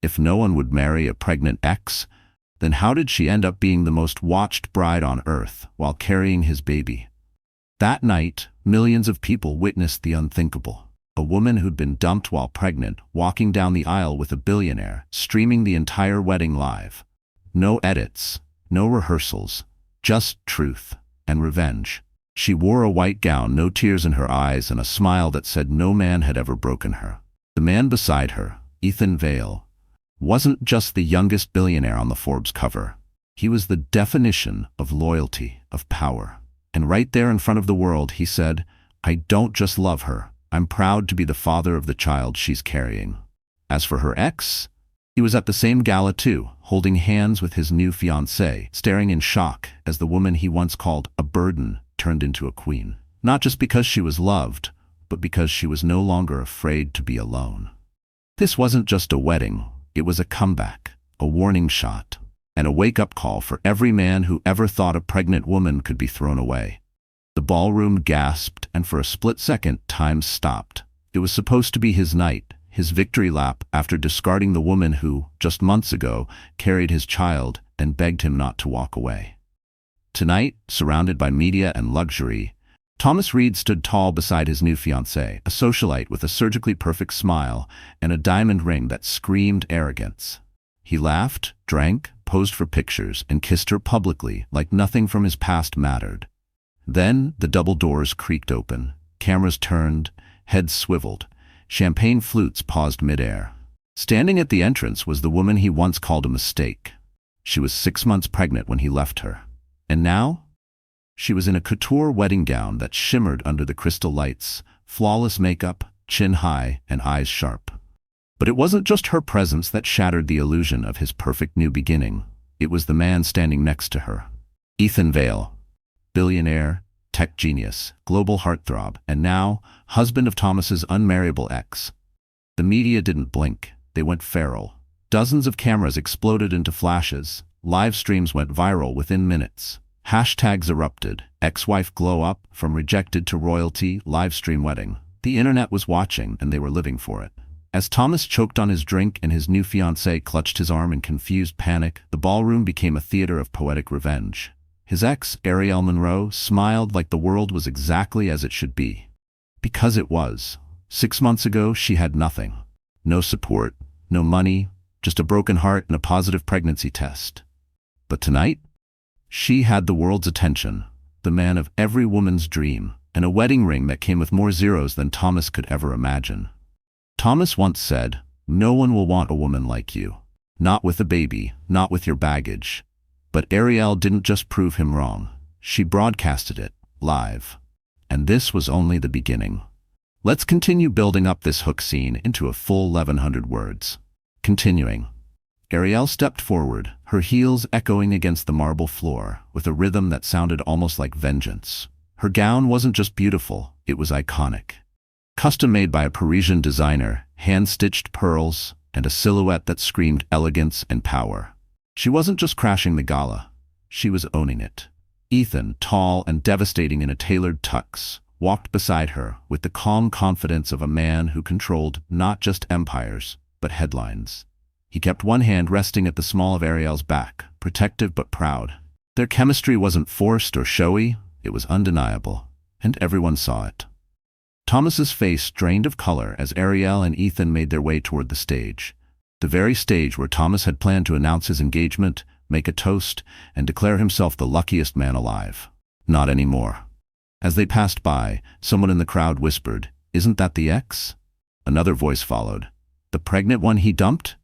If no one would marry a pregnant ex, then how did she end up being the most watched bride on earth while carrying his baby? That night, millions of people witnessed the unthinkable. A woman who'd been dumped while pregnant, walking down the aisle with a billionaire, streaming the entire wedding live. No edits, no rehearsals, just truth and revenge. She wore a white gown, no tears in her eyes, and a smile that said no man had ever broken her. The man beside her, Ethan Vale, wasn't just the youngest billionaire on the Forbes cover. He was the definition of loyalty, of power. And right there in front of the world, he said, "I don't just love her. I'm proud to be the father of the child she's carrying." As for her ex, he was at the same gala too, holding hands with his new fiancée, staring in shock as the woman he once called a burden turned into a queen. Not just because she was loved, but because she was no longer afraid to be alone. This wasn't just a wedding, it was a comeback, a warning shot, and a wake-up call for every man who ever thought a pregnant woman could be thrown away. The ballroom gasped, and for a split second, time stopped. It was supposed to be his night, his victory lap after discarding the woman who, just months ago, carried his child and begged him not to walk away. Tonight, surrounded by media and luxury, Thomas Reed stood tall beside his new fiancée, a socialite with a surgically perfect smile and a diamond ring that screamed arrogance. He laughed, drank, posed for pictures, and kissed her publicly like nothing from his past mattered. Then the double doors creaked open, cameras turned, heads swiveled, champagne flutes paused midair. Standing at the entrance was the woman he once called a mistake. She was 6 months pregnant when he left her. And now? She was in a couture wedding gown that shimmered under the crystal lights, flawless makeup, chin high, and eyes sharp. But it wasn't just her presence that shattered the illusion of his perfect new beginning. It was the man standing next to her. Ethan Vale, billionaire, tech genius, global heartthrob, and now, husband of Thomas's unmarriable ex. The media didn't blink. They went feral. Dozens of cameras exploded into flashes. Live streams went viral within minutes. Hashtags erupted. Ex-wife glow up, from rejected to royalty, livestream wedding. The internet was watching, and they were living for it. As Thomas choked on his drink and his new fiancée clutched his arm in confused panic, the ballroom became a theater of poetic revenge. His ex, Ariel Monroe, smiled like the world was exactly as it should be. Because it was. 6 months ago, she had nothing. No support, no money, just a broken heart and a positive pregnancy test. But tonight, she had the world's attention, the man of every woman's dream, and a wedding ring that came with more zeros than Thomas could ever imagine. Thomas once said, "No one will want a woman like you. Not with a baby, not with your baggage." But Ariel didn't just prove him wrong. She broadcasted it, live. And this was only the beginning. Let's continue building up this hook scene into a full 1100 words. Continuing. Ariel stepped forward, her heels echoing against the marble floor, with a rhythm that sounded almost like vengeance. Her gown wasn't just beautiful, it was iconic. Custom made by a Parisian designer, hand-stitched pearls, and a silhouette that screamed elegance and power. She wasn't just crashing the gala, she was owning it. Ethan, tall and devastating in a tailored tux, walked beside her with the calm confidence of a man who controlled not just empires, but headlines. He kept one hand resting at the small of Ariel's back, protective but proud. Their chemistry wasn't forced or showy, it was undeniable, and everyone saw it. Thomas's face drained of color as Ariel and Ethan made their way toward the stage. The very stage where Thomas had planned to announce his engagement, make a toast, and declare himself the luckiest man alive. Not anymore. As they passed by, someone in the crowd whispered, "Isn't that the ex?" Another voice followed, "The pregnant one he dumped?"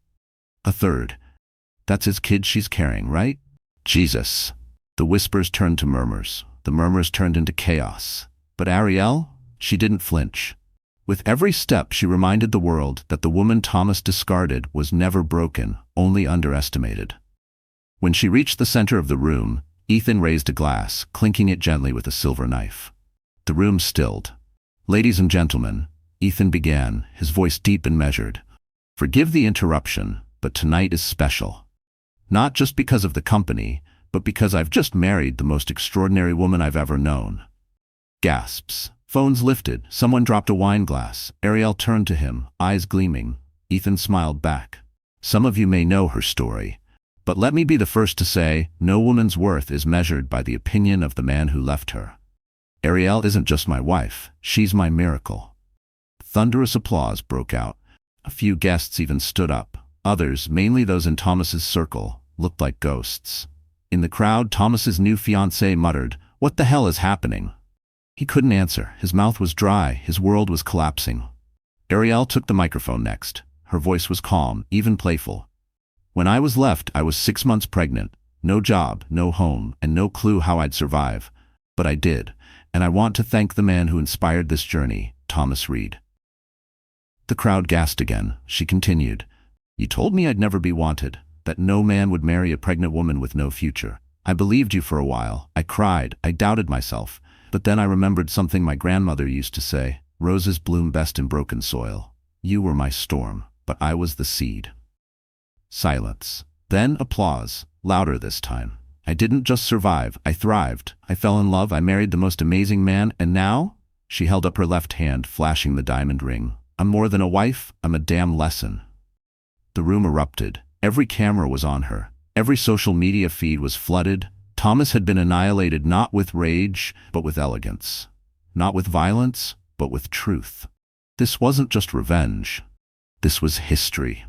A third, "That's his kid she's carrying, right?" Jesus. The whispers turned to murmurs. The murmurs turned into chaos. But Ariel? She didn't flinch. With every step, she reminded the world that the woman Thomas discarded was never broken, only underestimated. When she reached the center of the room, Ethan raised a glass, clinking it gently with a silver knife. The room stilled. "Ladies and gentlemen," Ethan began, his voice deep and measured. "Forgive the interruption, but tonight is special. Not just because of the company, but because I've just married the most extraordinary woman I've ever known." Gasps. Phones lifted. Someone dropped a wine glass. Ariel turned to him, eyes gleaming. Ethan smiled back. Some of you may know her story, but let me be the first to say, no woman's worth is measured by the opinion of the man who left her. Ariel isn't just my wife, she's my miracle. Thunderous applause broke out. A few guests even stood up. Others, mainly those in Thomas's circle, looked like ghosts. In the crowd, Thomas's new fiancée muttered, "What the hell is happening?" He couldn't answer. His mouth was dry. His world was collapsing. Ariel took the microphone next. Her voice was calm, even playful. "When I was left, I was 6 months pregnant. No job, no home, and no clue how I'd survive. But I did, and I want to thank the man who inspired this journey, Thomas Reed." The crowd gasped again. She continued, "You told me I'd never be wanted, that no man would marry a pregnant woman with no future. I believed you for a while. I cried. I doubted myself. But then I remembered something my grandmother used to say, 'Roses bloom best in broken soil.' You were my storm, but I was the seed." Silence. Then applause, louder this time. "I didn't just survive, I thrived. I fell in love, I married the most amazing man, and now?" She held up her left hand, flashing the diamond ring. "I'm more than a wife, I'm a damn lesson." The room erupted. Every camera was on her. Every social media feed was flooded. Thomas had been annihilated not with rage, but with elegance. Not with violence, but with truth. This wasn't just revenge. This was history.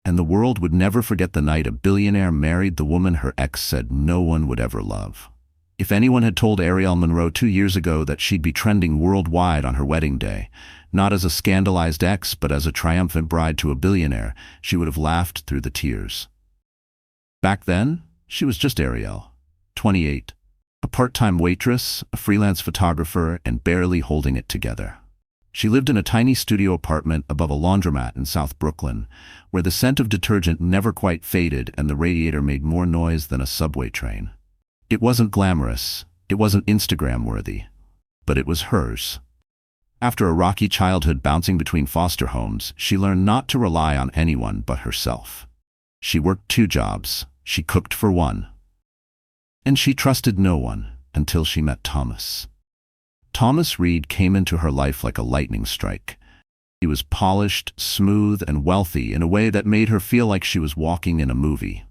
And the world would never forget the night a billionaire married the woman her ex said no one would ever love. If anyone had told Ariel Monroe 2 years ago that she'd be trending worldwide on her wedding day, not as a scandalized ex but as a triumphant bride to a billionaire, she would have laughed through the tears. Back then, she was just Ariel, 28, a part-time waitress, a freelance photographer, and barely holding it together. She lived in a tiny studio apartment above a laundromat in South Brooklyn, where the scent of detergent never quite faded and the radiator made more noise than a subway train. It wasn't glamorous, it wasn't Instagram-worthy, but it was hers. After a rocky childhood bouncing between foster homes, she learned not to rely on anyone but herself. She worked 2 jobs, she cooked for one. And she trusted no one until she met Thomas. Thomas Reed came into her life like a lightning strike. He was polished, smooth, and wealthy in a way that made her feel like she was walking in a movie.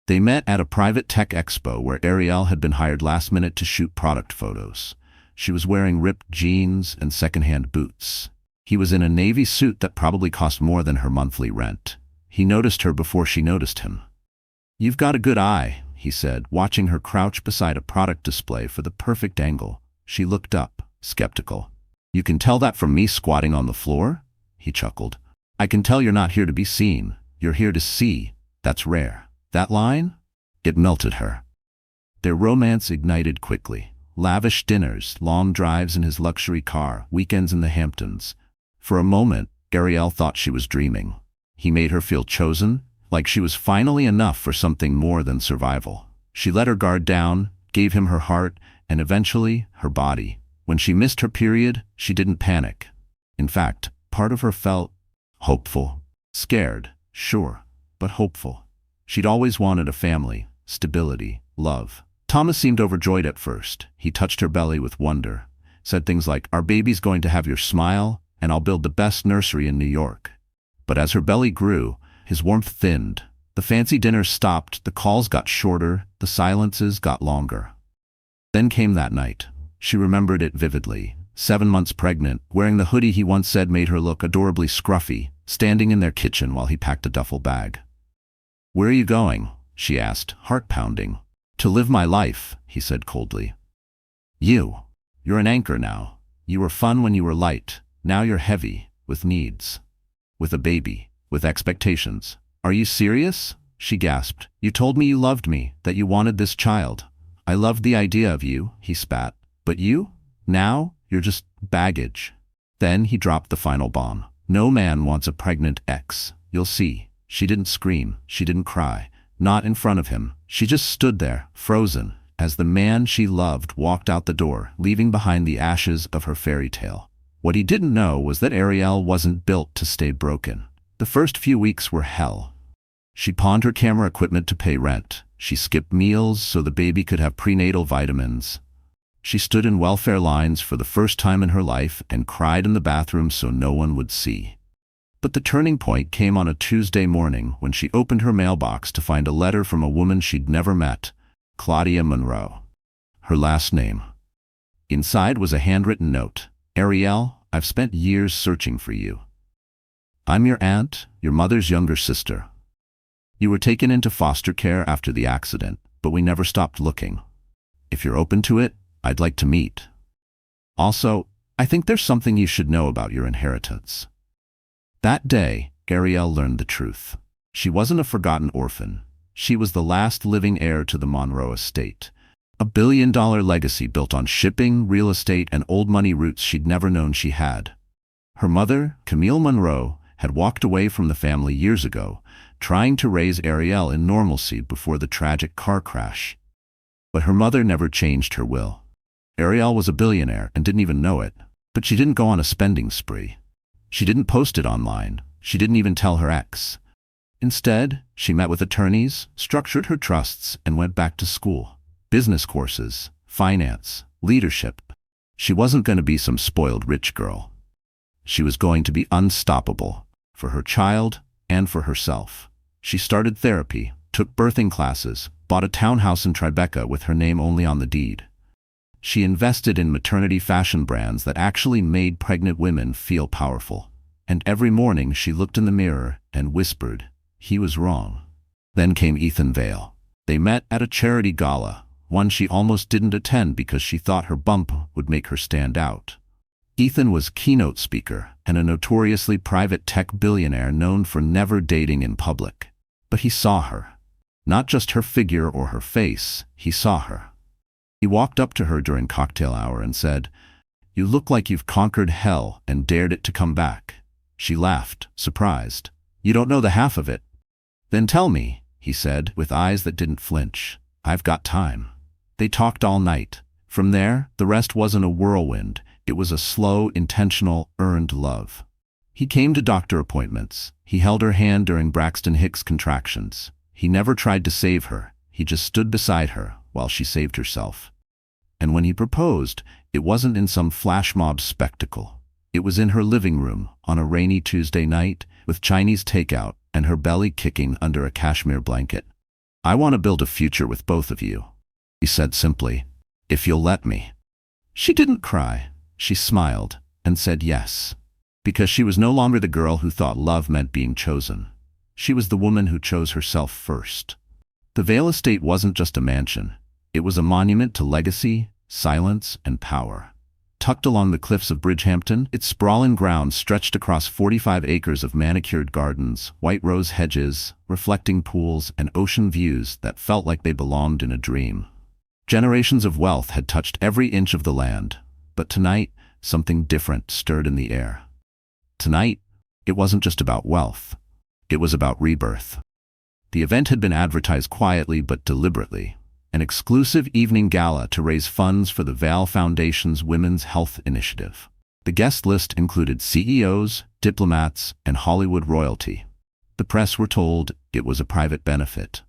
They met at a private tech expo where Ariel had been hired last minute to shoot product photos. She was wearing ripped jeans and secondhand boots. He was in a navy suit that probably cost more than her monthly rent. He noticed her before she noticed him. "You've got a good eye," he said, watching her crouch beside a product display for the perfect angle. She looked up, skeptical. "You can tell that from me squatting on the floor?" He chuckled. "I can tell you're not here to be seen. You're here to see. That's rare." That line? It melted her. Their romance ignited quickly. Lavish dinners, long drives in his luxury car, weekends in the Hamptons. For a moment, Ariel thought she was dreaming. He made her feel chosen, like she was finally enough for something more than survival. She let her guard down, gave him her heart, and eventually, her body. When she missed her period, she didn't panic. In fact, part of her felt hopeful. Scared, sure, but hopeful. She'd always wanted a family, stability, love. Thomas seemed overjoyed at first. He touched her belly with wonder, said things like, "Our baby's going to have your smile, and I'll build the best nursery in New York." But as her belly grew, his warmth thinned. The fancy dinners stopped, the calls got shorter, the silences got longer. Then came that night. She remembered it vividly. 7 months pregnant, wearing the hoodie he once said made her look adorably scruffy, standing in their kitchen while he packed a duffel bag. "Where are you going?" she asked, heart pounding. "To live my life," he said coldly. You're an anchor now. You were fun when you were light. Now you're heavy, with needs. With a baby, with expectations. "Are you serious?" she gasped. "You told me you loved me, that you wanted this child." "I loved the idea of you," he spat. "But you? Now, you're just baggage." Then he dropped the final bomb. "No man wants a pregnant ex. You'll see." She didn't scream. She didn't cry. Not in front of him. She just stood there, frozen, as the man she loved walked out the door, leaving behind the ashes of her fairy tale. What he didn't know was that Ariel wasn't built to stay broken. The first few weeks were hell. She pawned her camera equipment to pay rent. She skipped meals so the baby could have prenatal vitamins. She stood in welfare lines for the first time in her life and cried in the bathroom so no one would see. But the turning point came on a Tuesday morning when she opened her mailbox to find a letter from a woman she'd never met, Claudia Monroe. Her last name. Inside was a handwritten note. Ariel, I've spent years searching for you. I'm your aunt, your mother's younger sister. You were taken into foster care after the accident, but we never stopped looking. If you're open to it, I'd like to meet. Also, I think there's something you should know about your inheritance. That day, Ariel learned the truth. She wasn't a forgotten orphan. She was the last living heir to the Monroe estate. A billion-dollar legacy built on shipping, real estate, and old money roots she'd never known she had. Her mother, Camille Monroe, had walked away from the family years ago, trying to raise Ariel in normalcy before the tragic car crash. But her mother never changed her will. Ariel was a billionaire and didn't even know it, but she didn't go on a spending spree. She didn't post it online. She didn't even tell her ex. Instead, she met with attorneys, structured her trusts, and went back to school. Business courses, finance, leadership. She wasn't going to be some spoiled rich girl. She was going to be unstoppable, for her child and for herself. She started therapy, took birthing classes, bought a townhouse in Tribeca with her name only on the deed. She invested in maternity fashion brands that actually made pregnant women feel powerful. And every morning she looked in the mirror and whispered, he was wrong. Then came Ethan Vale. They met at a charity gala, one she almost didn't attend because she thought her bump would make her stand out. Ethan was keynote speaker and a notoriously private tech billionaire known for never dating in public. But he saw her. Not just her figure or her face, he saw her. He walked up to her during cocktail hour and said, "You look like you've conquered hell and dared it to come back." She laughed, surprised. "You don't know the half of it." "Then tell me," he said, with eyes that didn't flinch. "I've got time." They talked all night. From there, the rest wasn't a whirlwind. It was a slow, intentional, earned love. He came to doctor appointments. He held her hand during Braxton Hicks' contractions. He never tried to save her. He just stood beside her while she saved herself. And when he proposed, it wasn't in some flash mob spectacle. It was in her living room on a rainy Tuesday night with Chinese takeout and her belly kicking under a cashmere blanket. "I want to build a future with both of you," he said simply, "if you'll let me." She didn't cry. She smiled and said yes. Because she was no longer the girl who thought love meant being chosen. She was the woman who chose herself first. The Vale estate wasn't just a mansion. It was a monument to legacy, silence, and power. Tucked along the cliffs of Bridgehampton, its sprawling grounds stretched across 45 acres of manicured gardens, white rose hedges, reflecting pools, and ocean views that felt like they belonged in a dream. Generations of wealth had touched every inch of the land, but tonight, something different stirred in the air. Tonight, it wasn't just about wealth. It was about rebirth. The event had been advertised quietly but deliberately. An exclusive evening gala to raise funds for the Vale Foundation's Women's Health Initiative. The guest list included CEOs, diplomats, and Hollywood royalty. The press were told it was a private benefit.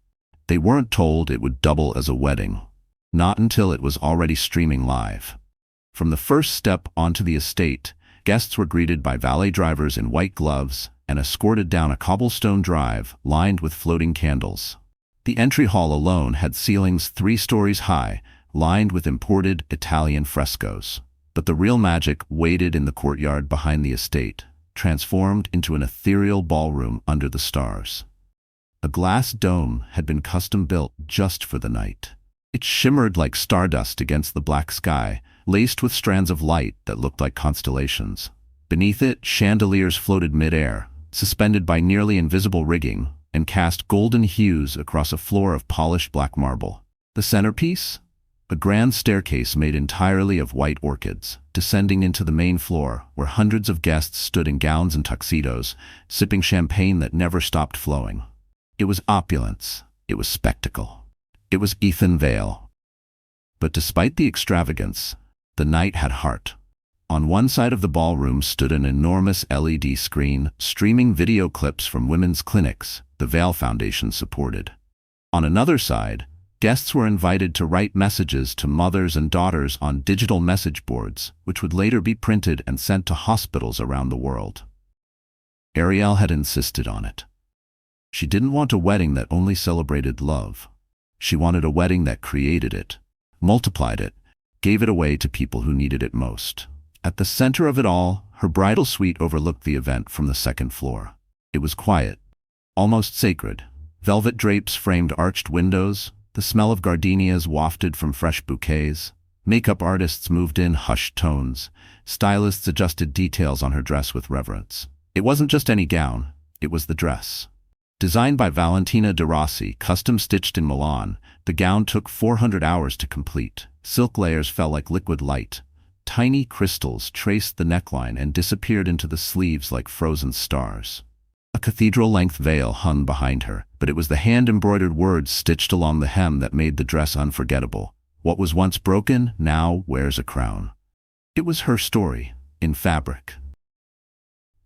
They weren't told it would double as a wedding. Not until it was already streaming live. From the first step onto the estate, guests were greeted by valet drivers in white gloves and escorted down a cobblestone drive lined with floating candles. The entry hall alone had ceilings 3 stories high, lined with imported Italian frescoes. But the real magic waited in the courtyard behind the estate, transformed into an ethereal ballroom under the stars. A glass dome had been custom-built just for the night. It shimmered like stardust against the black sky, laced with strands of light that looked like constellations. Beneath it, chandeliers floated mid-air, suspended by nearly invisible rigging, and cast golden hues across a floor of polished black marble. The centerpiece? A grand staircase made entirely of white orchids, descending into the main floor, where hundreds of guests stood in gowns and tuxedos, sipping champagne that never stopped flowing. It was opulence. It was spectacle. It was Ethan Vale. But despite the extravagance, the night had heart. On one side of the ballroom stood an enormous LED screen, streaming video clips from women's clinics the Vale Foundation supported. On another side, guests were invited to write messages to mothers and daughters on digital message boards, which would later be printed and sent to hospitals around the world. Ariel had insisted on it. She didn't want a wedding that only celebrated love. She wanted a wedding that created it, multiplied it, gave it away to people who needed it most. At the center of it all, her bridal suite overlooked the event from the second floor. It was quiet, almost sacred. Velvet drapes framed arched windows, the smell of gardenias wafted from fresh bouquets. Makeup artists moved in hushed tones. Stylists adjusted details on her dress with reverence. It wasn't just any gown, it was the dress. Designed by Valentina de Rossi, custom-stitched in Milan, the gown took 400 hours to complete. Silk layers fell like liquid light. Tiny crystals traced the neckline and disappeared into the sleeves like frozen stars. A cathedral-length veil hung behind her, but it was the hand-embroidered words stitched along the hem that made the dress unforgettable. What was once broken now wears a crown. It was her story, in fabric.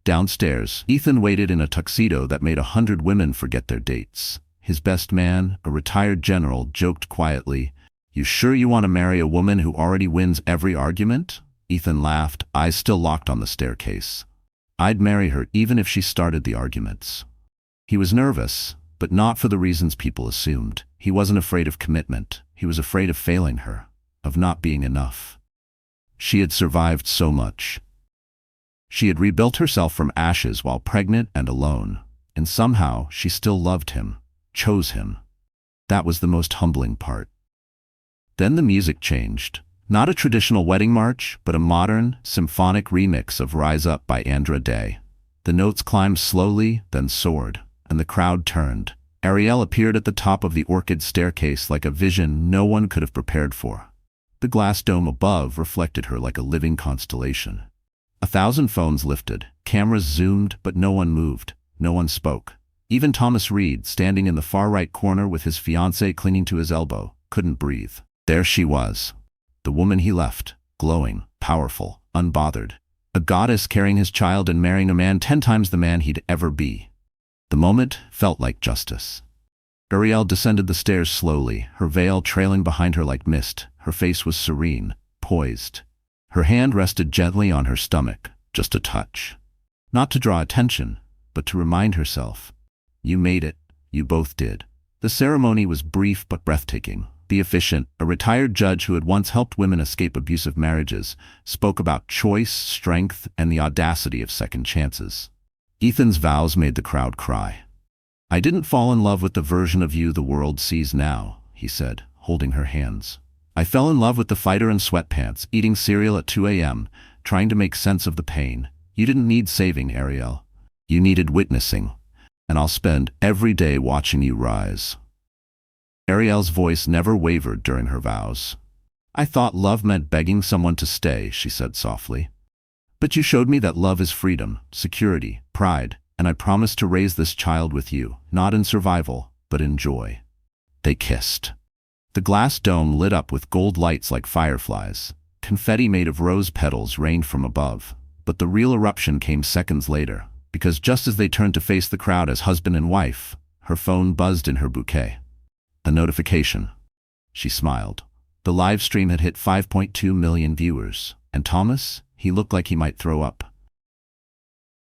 Downstairs, Ethan waited in a tuxedo that made 100 women forget their dates. His best man, a retired general, joked quietly, "You sure you want to marry a woman who already wins every argument?" Ethan laughed, eyes still locked on the staircase. "I'd marry her even if she started the arguments." He was nervous, but not for the reasons people assumed. He wasn't afraid of commitment. He was afraid of failing her, of not being enough. She had survived so much. She had rebuilt herself from ashes while pregnant and alone, and somehow she still loved him, chose him. That was the most humbling part. Then the music changed. Not a traditional wedding march, but a modern, symphonic remix of Rise Up by Andra Day. The notes climbed slowly, then soared, and the crowd turned. Ariel appeared at the top of the orchid staircase like a vision no one could have prepared for. The glass dome above reflected her like a living constellation. 1,000 phones lifted, cameras zoomed, but no one moved, no one spoke. Even Thomas Reed, standing in the far right corner with his fiancée clinging to his elbow, couldn't breathe. There she was, the woman he left, glowing, powerful, unbothered. A goddess carrying his child and marrying a man 10 times the man he'd ever be. The moment felt like justice. Ariel descended the stairs slowly, her veil trailing behind her like mist. Her face was serene, poised. Her hand rested gently on her stomach, just a touch. Not to draw attention, but to remind herself, "You made it, you both did." The ceremony was brief but breathtaking. The officiant, a retired judge who had once helped women escape abusive marriages, spoke about choice, strength, and the audacity of second chances. Ethan's vows made the crowd cry. "I didn't fall in love with the version of you the world sees now," he said, holding her hands. "I fell in love with the fighter in sweatpants, eating cereal at 2 a.m., trying to make sense of the pain. You didn't need saving, Ariel. You needed witnessing. And I'll spend every day watching you rise." Ariel's voice never wavered during her vows. "I thought love meant begging someone to stay," she said softly. "But you showed me that love is freedom, security, pride, and I promise to raise this child with you, not in survival, but in joy." They kissed. The glass dome lit up with gold lights like fireflies. Confetti made of rose petals rained from above. But the real eruption came seconds later, because just as they turned to face the crowd as husband and wife, her phone buzzed in her bouquet. A notification. She smiled. The live stream had hit 5.2 million viewers, and Thomas, he looked like he might throw up.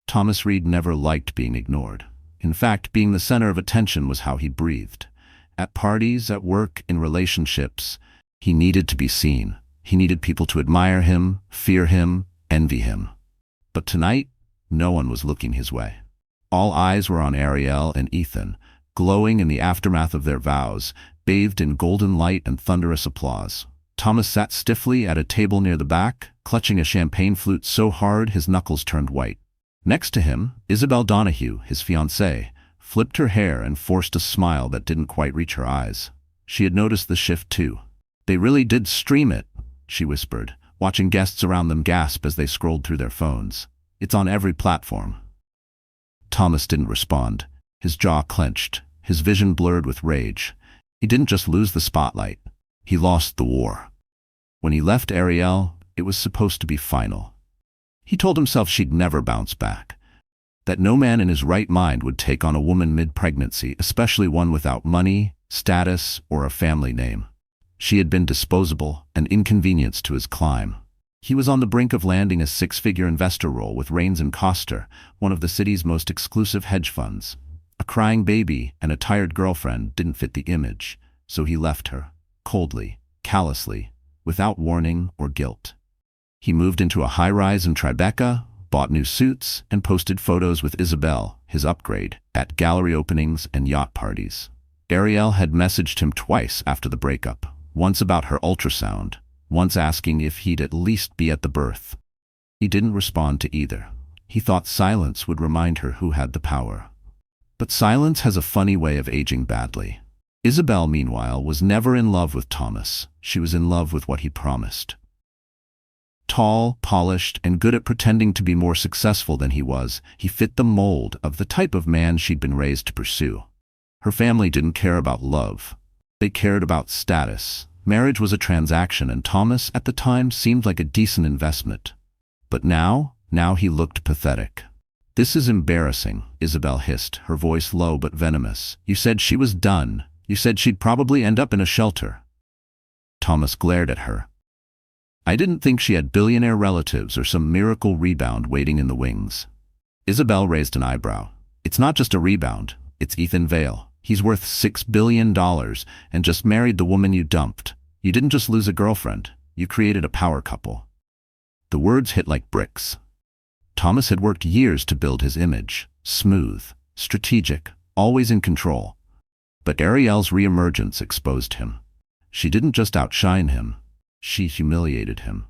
Thomas Reed never liked being ignored. In fact, being the center of attention was how he breathed. At parties, at work, in relationships, he needed to be seen. He needed people to admire him, fear him, envy him. But tonight, no one was looking his way. All eyes were on Ariel and Ethan, glowing in the aftermath of their vows, bathed in golden light and thunderous applause. Thomas sat stiffly at a table near the back, clutching a champagne flute so hard his knuckles turned white. Next to him, Isabel Donahue, his fiancée, flipped her hair and forced a smile that didn't quite reach her eyes. She had noticed the shift too. "They really did stream it," she whispered, watching guests around them gasp as they scrolled through their phones. "It's on every platform." Thomas didn't respond. His jaw clenched, his vision blurred with rage. He didn't just lose the spotlight. He lost the war. When he left Ariel, it was supposed to be final. He told himself she'd never bounce back. That no man in his right mind would take on a woman mid-pregnancy, especially one without money, status, or a family name. She had been disposable, an inconvenience to his climb. He was on the brink of landing a six-figure investor role with Rains and Coster, one of the city's most exclusive hedge funds. A crying baby and a tired girlfriend didn't fit the image, so he left her, coldly, callously, without warning or guilt. He moved into a high-rise in Tribeca, bought new suits, and posted photos with Isabel, his upgrade, at gallery openings and yacht parties. Ariel had messaged him twice after the breakup, once about her ultrasound, once asking if he'd at least be at the birth. He didn't respond to either. He thought silence would remind her who had the power. But silence has a funny way of aging badly. Isabel, meanwhile, was never in love with Thomas. She was in love with what he promised. Tall, polished, and good at pretending to be more successful than he was, he fit the mold of the type of man she'd been raised to pursue. Her family didn't care about love. They cared about status. Marriage was a transaction, and Thomas, at the time, seemed like a decent investment. But now he looked pathetic. "This is embarrassing," Isabel hissed, her voice low but venomous. "You said she was done. You said she'd probably end up in a shelter." Thomas glared at her. "I didn't think she had billionaire relatives or some miracle rebound waiting in the wings." Isabel raised an eyebrow. "It's not just a rebound. It's Ethan Vale. He's worth $6 billion and just married the woman you dumped. You didn't just lose a girlfriend. You created a power couple." The words hit like bricks. Thomas had worked years to build his image. Smooth, strategic, always in control. But Ariel's reemergence exposed him. She didn't just outshine him. She humiliated him.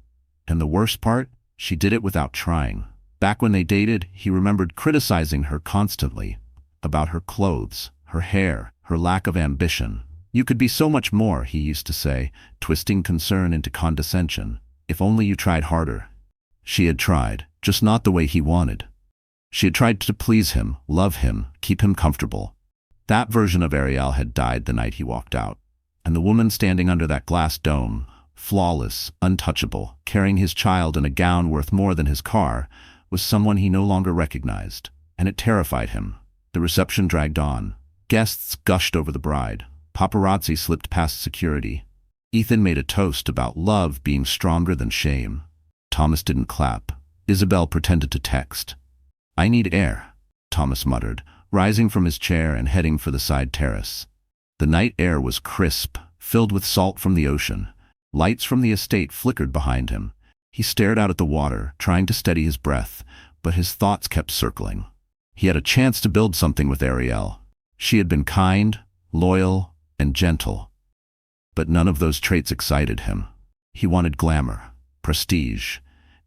And the worst part, she did it without trying. Back when they dated, he remembered criticizing her constantly. About her clothes, her hair, her lack of ambition. "You could be so much more," he used to say, twisting concern into condescension. "If only you tried harder." She had tried, just not the way he wanted. She had tried to please him, love him, keep him comfortable. That version of Ariel had died the night he walked out. And the woman standing under that glass dome, flawless, untouchable, carrying his child in a gown worth more than his car, was someone he no longer recognized. And it terrified him. The reception dragged on. Guests gushed over the bride. Paparazzi slipped past security. Ethan made a toast about love being stronger than shame. Thomas didn't clap. Isabel pretended to text. "I need air," Thomas muttered, rising from his chair and heading for the side terrace. The night air was crisp, filled with salt from the ocean. Lights from the estate flickered behind him. He stared out at the water, trying to steady his breath, but his thoughts kept circling. He had a chance to build something with Ariel. She had been kind, loyal, and gentle. But none of those traits excited him. He wanted glamour, prestige,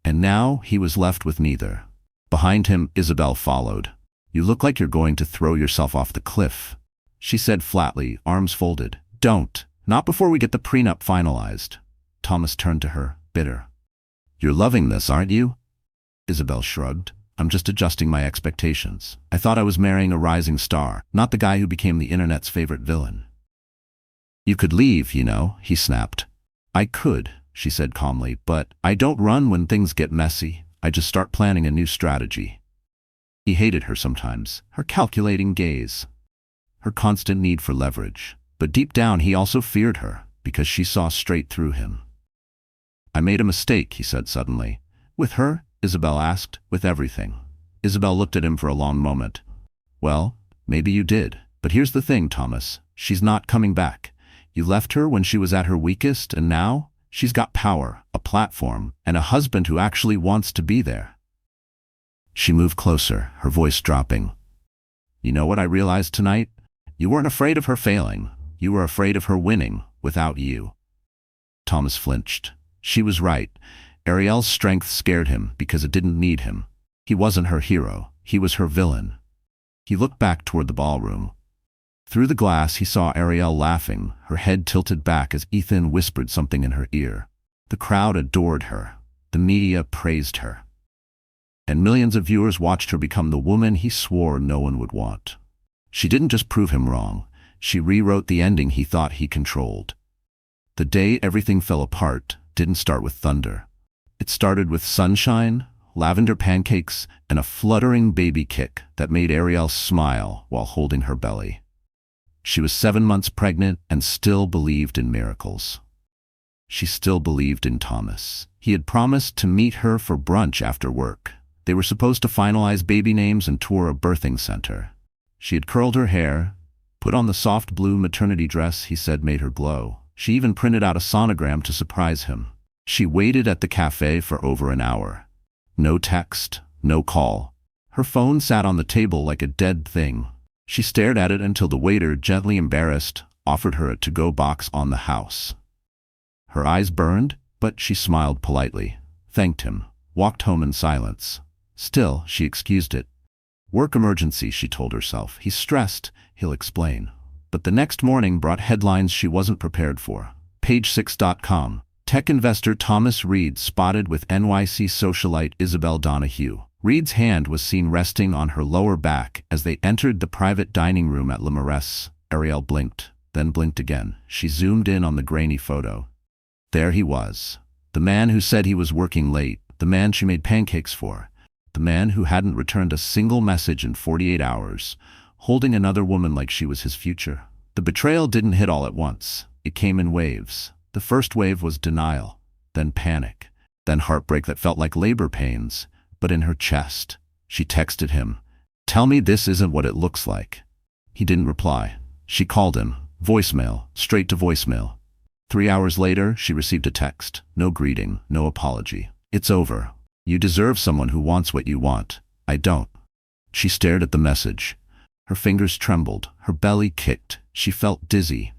and now he was left with neither. Behind him, Isabel followed. "You look like you're going to throw yourself off the cliff," she said flatly, arms folded. "Don't. Not before we get the prenup finalized." Thomas turned to her, bitter. "You're loving this, aren't you?" Isabel shrugged. "I'm just adjusting my expectations. I thought I was marrying a rising star, not the guy who became the internet's favorite villain." "You could leave, you know," he snapped. "I could," she said calmly, "but I don't run when things get messy. I just start planning a new strategy." He hated her sometimes, her calculating gaze, her constant need for leverage. But deep down he also feared her, because she saw straight through him. "I made a mistake," he said suddenly. "With her?" Isabel asked. "With everything." Isabel looked at him for a long moment. "Well, maybe you did. But here's the thing, Thomas. She's not coming back. You left her when she was at her weakest, and now she's got power, a platform, and a husband who actually wants to be there." She moved closer, her voice dropping. "You know what I realized tonight? You weren't afraid of her failing. You were afraid of her winning without you." Thomas flinched. She was right. Ariel's strength scared him because it didn't need him. He wasn't her hero. He was her villain. He looked back toward the ballroom. Through the glass he saw Ariel laughing, her head tilted back as Ethan whispered something in her ear. The crowd adored her. The media praised her. And millions of viewers watched her become the woman he swore no one would want. She didn't just prove him wrong. She rewrote the ending he thought he controlled. The day everything fell apart didn't start with thunder. It started with sunshine, lavender pancakes, and a fluttering baby kick that made Ariel smile while holding her belly. She was 7 months pregnant and still believed in miracles. She still believed in Thomas. He had promised to meet her for brunch after work. They were supposed to finalize baby names and tour a birthing center. She had curled her hair, put on the soft blue maternity dress he said made her glow. She even printed out a sonogram to surprise him. She waited at the cafe for over an hour. No text, no call. Her phone sat on the table like a dead thing. She stared at it until the waiter, gently embarrassed, offered her a to-go box on the house. Her eyes burned, but she smiled politely, thanked him, walked home in silence. Still, she excused it. Work emergency, she told herself. He's stressed, he'll explain. But the next morning brought headlines she wasn't prepared for. Page6.com. Tech investor Thomas Reed spotted with NYC socialite Isabel Donahue. Reed's hand was seen resting on her lower back as they entered the private dining room at Le Marais. Ariel blinked, then blinked again. She zoomed in on the grainy photo. There he was. The man who said he was working late. The man she made pancakes for. The man who hadn't returned a single message in 48 hours, holding another woman like she was his future. The betrayal didn't hit all at once. It came in waves. The first wave was denial, then panic, then heartbreak that felt like labor pains, but in her chest. She texted him, "Tell me this isn't what it looks like." He didn't reply. She called him, voicemail, straight to voicemail. 3 hours later, she received a text. No greeting, no apology. "It's over. You deserve someone who wants what you want. I don't." She stared at the message. Her fingers trembled. Her belly kicked. She felt dizzy.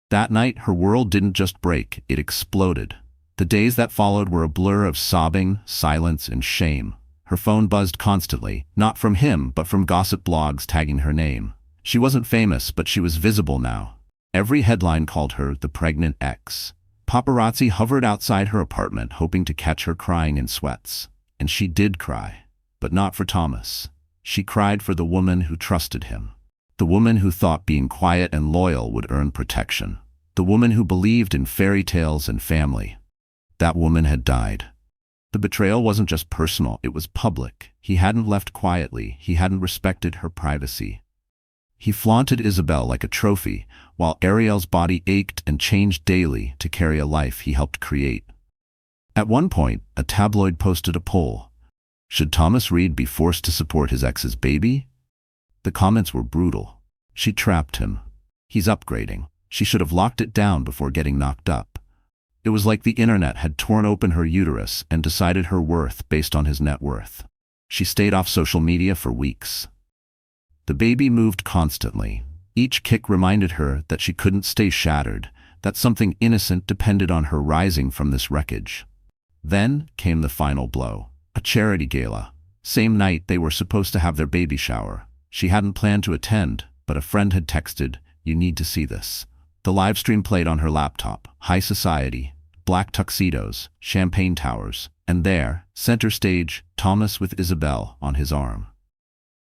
That night, her world didn't just break, it exploded. The days that followed were a blur of sobbing, silence, and shame. Her phone buzzed constantly, not from him, but from gossip blogs tagging her name. She wasn't famous, but she was visible now. Every headline called her the pregnant ex. Paparazzi hovered outside her apartment, hoping to catch her crying in sweats. And she did cry, but not for Thomas. She cried for the woman who trusted him. The woman who thought being quiet and loyal would earn protection. The woman who believed in fairy tales and family. That woman had died. The betrayal wasn't just personal, it was public. He hadn't left quietly, he hadn't respected her privacy. He flaunted Isabel like a trophy, while Ariel's body ached and changed daily to carry a life he helped create. At one point, a tabloid posted a poll. Should Thomas Reed be forced to support his ex's baby? The comments were brutal. She trapped him. He's upgrading. She should have locked it down before getting knocked up. It was like the internet had torn open her uterus and decided her worth based on his net worth. She stayed off social media for weeks. The baby moved constantly. Each kick reminded her that she couldn't stay shattered, that something innocent depended on her rising from this wreckage. Then came the final blow. A charity gala. Same night they were supposed to have their baby shower. She hadn't planned to attend, but a friend had texted, "You need to see this." The live stream played on her laptop. High society, black tuxedos, champagne towers, and there, center stage, Thomas with Isabel on his arm.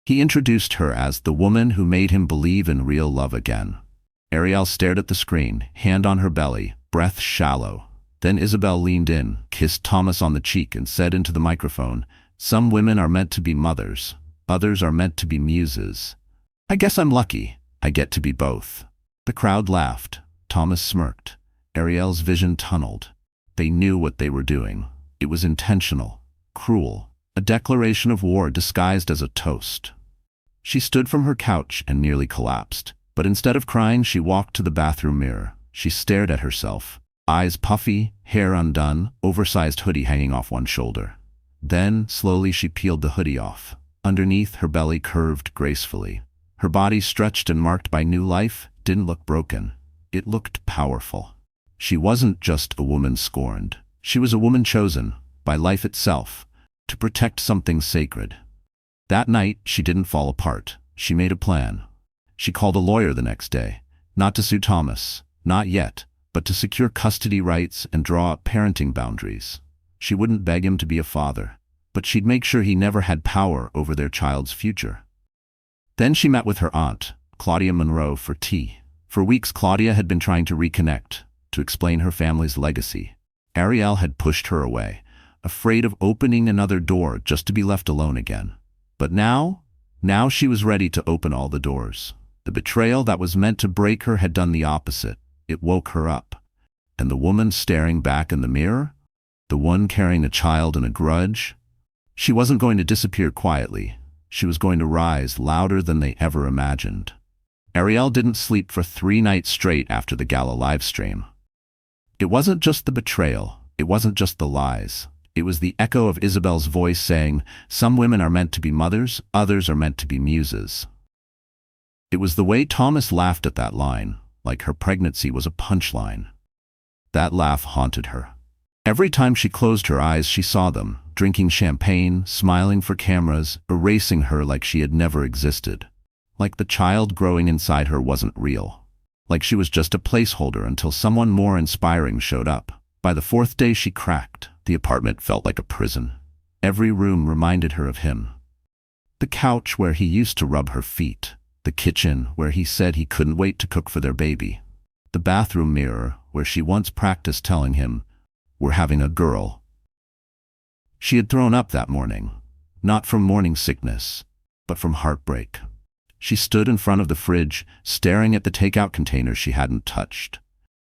He introduced her as the woman who made him believe in real love again. Ariel stared at the screen, hand on her belly, breath shallow. Then Isabel leaned in, kissed Thomas on the cheek, and said into the microphone, "Some women are meant to be mothers. Others are meant to be muses. I guess I'm lucky. I get to be both." The crowd laughed. Thomas smirked. Ariel's vision tunneled. They knew what they were doing. It was intentional, cruel, a declaration of war disguised as a toast. She stood from her couch and nearly collapsed. But instead of crying, she walked to the bathroom mirror. She stared at herself. Eyes puffy, hair undone, oversized hoodie hanging off one shoulder. Then, slowly, she peeled the hoodie off. Underneath, her belly curved gracefully. Her body, stretched and marked by new life, didn't look broken. It looked powerful. She wasn't just a woman scorned. She was a woman chosen, by life itself, to protect something sacred. That night, she didn't fall apart. She made a plan. She called a lawyer the next day. Not to sue Thomas, not yet, but to secure custody rights and draw up parenting boundaries. She wouldn't beg him to be a father, but she'd make sure he never had power over their child's future. Then she met with her aunt, Claudia Monroe, for tea. For weeks, Claudia had been trying to reconnect, to explain her family's legacy. Ariel had pushed her away, afraid of opening another door just to be left alone again. But now she was ready to open all the doors. The betrayal that was meant to break her had done the opposite. It woke her up. And the woman staring back in the mirror? The one carrying a child and a grudge? She wasn't going to disappear quietly. She was going to rise louder than they ever imagined. Ariel didn't sleep for 3 nights straight after the gala livestream. It wasn't just the betrayal. It wasn't just the lies. It was the echo of Isabel's voice saying, some women are meant to be mothers, others are meant to be muses. It was the way Thomas laughed at that line, like her pregnancy was a punchline. That laugh haunted her. Every time she closed her eyes, she saw them, drinking champagne, smiling for cameras, erasing her like she had never existed. Like the child growing inside her wasn't real. Like she was just a placeholder until someone more inspiring showed up. By the 4th day she cracked. The apartment felt like a prison. Every room reminded her of him. The couch where he used to rub her feet. The kitchen where he said he couldn't wait to cook for their baby. The bathroom mirror where she once practiced telling him, "We're having a girl." She had thrown up that morning, not from morning sickness, but from heartbreak. She stood in front of the fridge, staring at the takeout container she hadn't touched.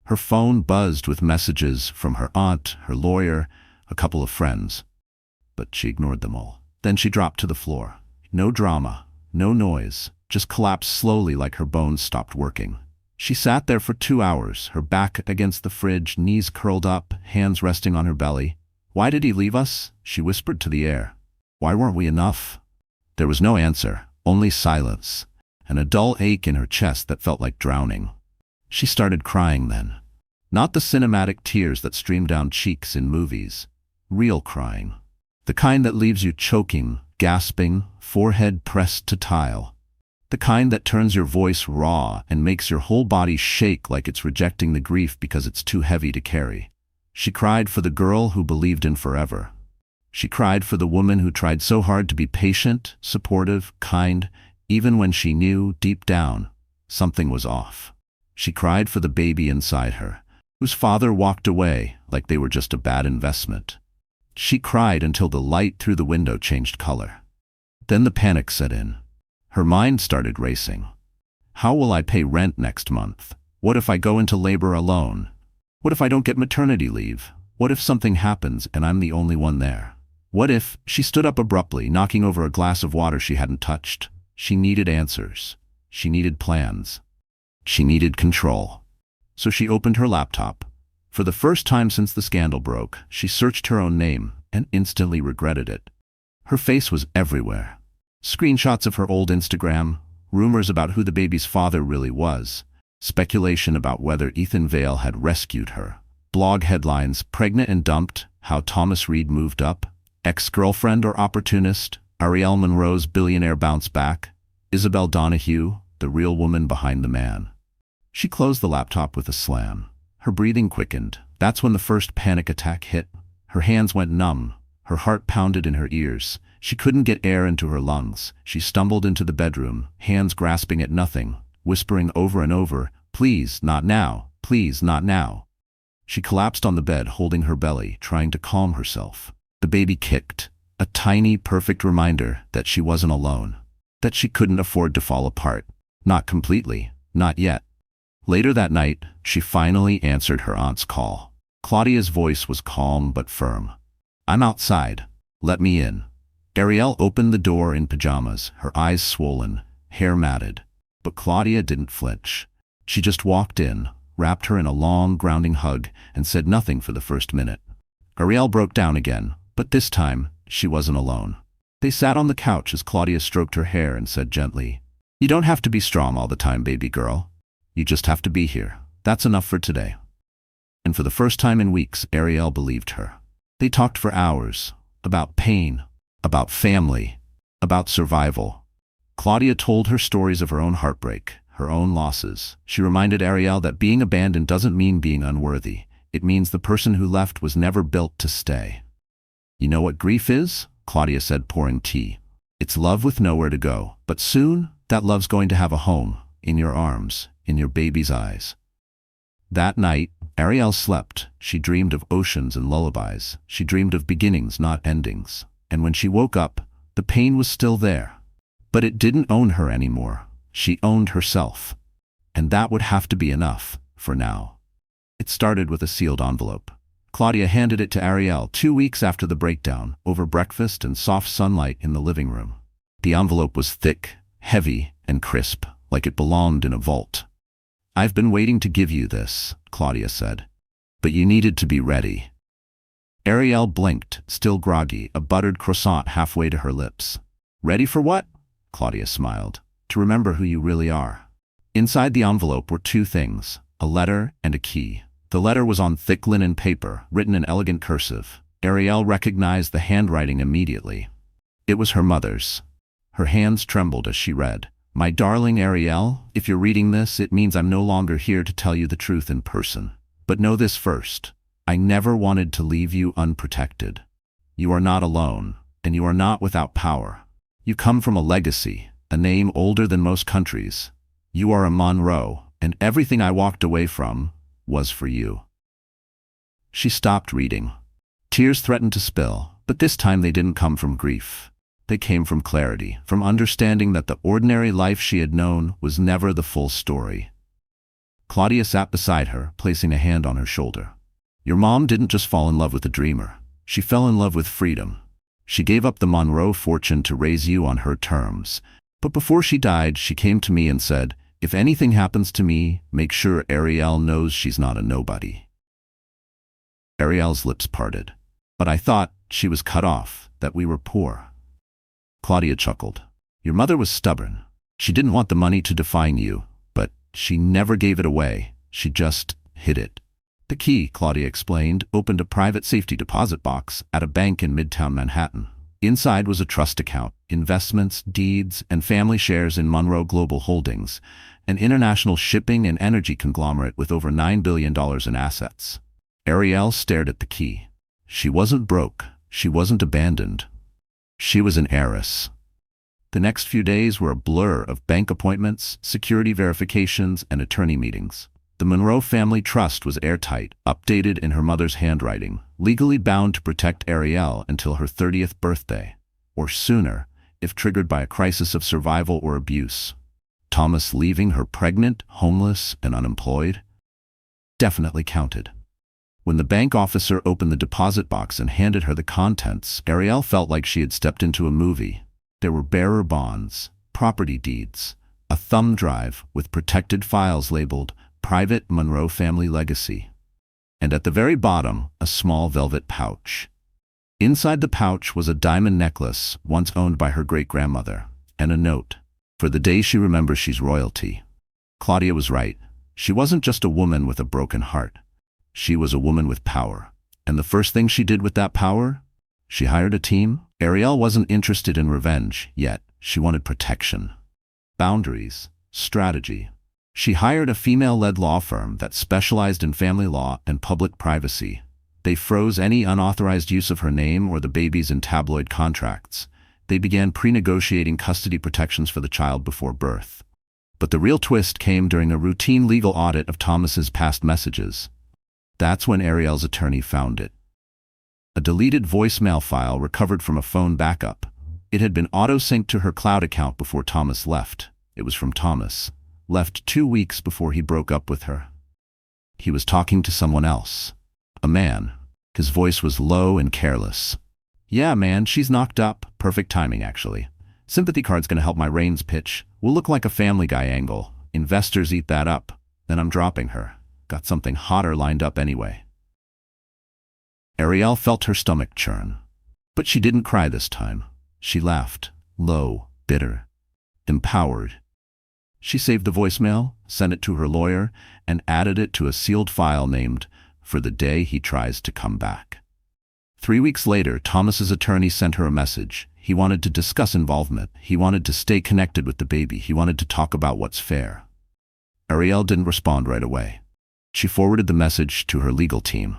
Her phone buzzed with messages from her aunt, her lawyer, a couple of friends. But she ignored them all. Then she dropped to the floor. No drama, no noise, just collapsed slowly like her bones stopped working. She sat there for 2 hours, her back against the fridge, knees curled up, hands resting on her belly. Why did he leave us? She whispered to the air. Why weren't we enough? There was no answer, only silence, and a dull ache in her chest that felt like drowning. She started crying then. Not the cinematic tears that stream down cheeks in movies. Real crying. The kind that leaves you choking, gasping, forehead pressed to tile. The kind that turns your voice raw and makes your whole body shake like it's rejecting the grief because it's too heavy to carry. She cried for the girl who believed in forever. She cried for the woman who tried so hard to be patient, supportive, kind, even when she knew, deep down, something was off. She cried for the baby inside her, whose father walked away like they were just a bad investment. She cried until the light through the window changed color. Then the panic set in. Her mind started racing. How will I pay rent next month? What if I go into labor alone? What if I don't get maternity leave? What if something happens and I'm the only one there? What if— She stood up abruptly, knocking over a glass of water she hadn't touched. She needed answers. She needed plans. She needed control. So she opened her laptop. For the first time since the scandal broke, she searched her own name and instantly regretted it. Her face was everywhere. Screenshots of her old Instagram, rumors about who the baby's father really was, speculation about whether Ethan Vale had rescued her, blog headlines, pregnant and dumped, how Thomas Reed moved up, ex-girlfriend or opportunist, Ariel Monroe's billionaire bounce back, Isabel Donahue, the real woman behind the man. She closed the laptop with a slam. Her breathing quickened. That's when the first panic attack hit. Her hands went numb. Her heart pounded in her ears. She couldn't get air into her lungs. She stumbled into the bedroom, hands grasping at nothing, whispering over and over, "Please, not now. Please, not now." She collapsed on the bed, holding her belly, trying to calm herself. The baby kicked. A tiny, perfect reminder that she wasn't alone. That she couldn't afford to fall apart. Not completely. Not yet. Later that night, she finally answered her aunt's call. Claudia's voice was calm but firm. "I'm outside. Let me in." Ariel opened the door in pajamas, her eyes swollen, hair matted. But Claudia didn't flinch. She just walked in, wrapped her in a long, grounding hug, and said nothing for the first minute. Ariel broke down again, but this time, she wasn't alone. They sat on the couch as Claudia stroked her hair and said gently, "You don't have to be strong all the time, baby girl. You just have to be here. That's enough for today." And for the first time in weeks, Ariel believed her. They talked for hours, about pain, about family, about survival. Claudia told her stories of her own heartbreak, her own losses. She reminded Ariel that being abandoned doesn't mean being unworthy. It means the person who left was never built to stay. "You know what grief is?" Claudia said, pouring tea. "It's love with nowhere to go. But soon, that love's going to have a home, in your arms, in your baby's eyes." That night, Ariel slept. She dreamed of oceans and lullabies. She dreamed of beginnings, not endings. And when she woke up, the pain was still there. But it didn't own her anymore. She owned herself. And that would have to be enough, for now. It started with a sealed envelope. Claudia handed it to Ariel 2 weeks after the breakdown, over breakfast and soft sunlight in the living room. The envelope was thick, heavy, and crisp, like it belonged in a vault. "I've been waiting to give you this," Claudia said. "But you needed to be ready." Ariel blinked, still groggy, a buttered croissant halfway to her lips. "Ready for what?" Claudia smiled. "To remember who you really are." Inside the envelope were two things, a letter and a key. The letter was on thick linen paper, written in elegant cursive. Ariel recognized the handwriting immediately. It was her mother's. Her hands trembled as she read. "My darling Ariel, if you're reading this, it means I'm no longer here to tell you the truth in person. But know this first. I never wanted to leave you unprotected. You are not alone, and you are not without power. You come from a legacy, a name older than most countries. You are a Monroe, and everything I walked away from was for you." She stopped reading. Tears threatened to spill, but this time they didn't come from grief. They came from clarity, from understanding that the ordinary life she had known was never the full story. Claudia sat beside her, placing a hand on her shoulder. "Your mom didn't just fall in love with a dreamer. She fell in love with freedom. She gave up the Monroe fortune to raise you on her terms. But before she died, she came to me and said, 'If anything happens to me, make sure Ariel knows she's not a nobody.'" Ariel's lips parted. "But I thought she was cut off, that we were poor." Claudia chuckled. "Your mother was stubborn. She didn't want the money to define you, but she never gave it away. She just hid it." The key, Claudia explained, opened a private safety deposit box at a bank in Midtown Manhattan. Inside was a trust account, investments, deeds, and family shares in Monroe Global Holdings, an international shipping and energy conglomerate with over $9 billion in assets. Ariel stared at the key. She wasn't broke. She wasn't abandoned. She was an heiress. The next few days were a blur of bank appointments, security verifications, and attorney meetings. The Monroe family trust was airtight, updated in her mother's handwriting, legally bound to protect Ariel until her 30th birthday, or sooner, if triggered by a crisis of survival or abuse. Thomas leaving her pregnant, homeless, and unemployed? Definitely counted. When the bank officer opened the deposit box and handed her the contents, Ariel felt like she had stepped into a movie. There were bearer bonds, property deeds, a thumb drive with protected files labeled Private Monroe Family Legacy, and at the very bottom, a small velvet pouch. Inside the pouch was a diamond necklace once owned by her great-grandmother, and a note. "For the day she remembers she's royalty." Claudia was right. She wasn't just a woman with a broken heart. She was a woman with power. And the first thing she did with that power? She hired a team. Ariel wasn't interested in revenge yet. She wanted protection, boundaries, strategy. She hired a female-led law firm that specialized in family law and public privacy. They froze any unauthorized use of her name or the babies in tabloid contracts. They began pre-negotiating custody protections for the child before birth. But the real twist came during a routine legal audit of Thomas's past messages. That's when Ariel's attorney found it. A deleted voicemail file recovered from a phone backup. It had been auto-synced to her cloud account before Thomas left. It was from Thomas, left 2 weeks before he broke up with her. He was talking to someone else. A man. His voice was low and careless. "Yeah, man, she's knocked up. Perfect timing, actually. Sympathy card's gonna help my Reigns pitch. We'll look like a Family Guy angle. Investors eat that up. Then I'm dropping her. Got something hotter lined up anyway." Ariel felt her stomach churn. But she didn't cry this time. She laughed, low, bitter, empowered. She saved the voicemail, sent it to her lawyer, and added it to a sealed file named "For the Day He Tries to Come Back." 3 weeks later, Thomas's attorney sent her a message. He wanted to discuss involvement. He wanted to stay connected with the baby. He wanted to talk about what's fair. Ariel didn't respond right away. She forwarded the message to her legal team.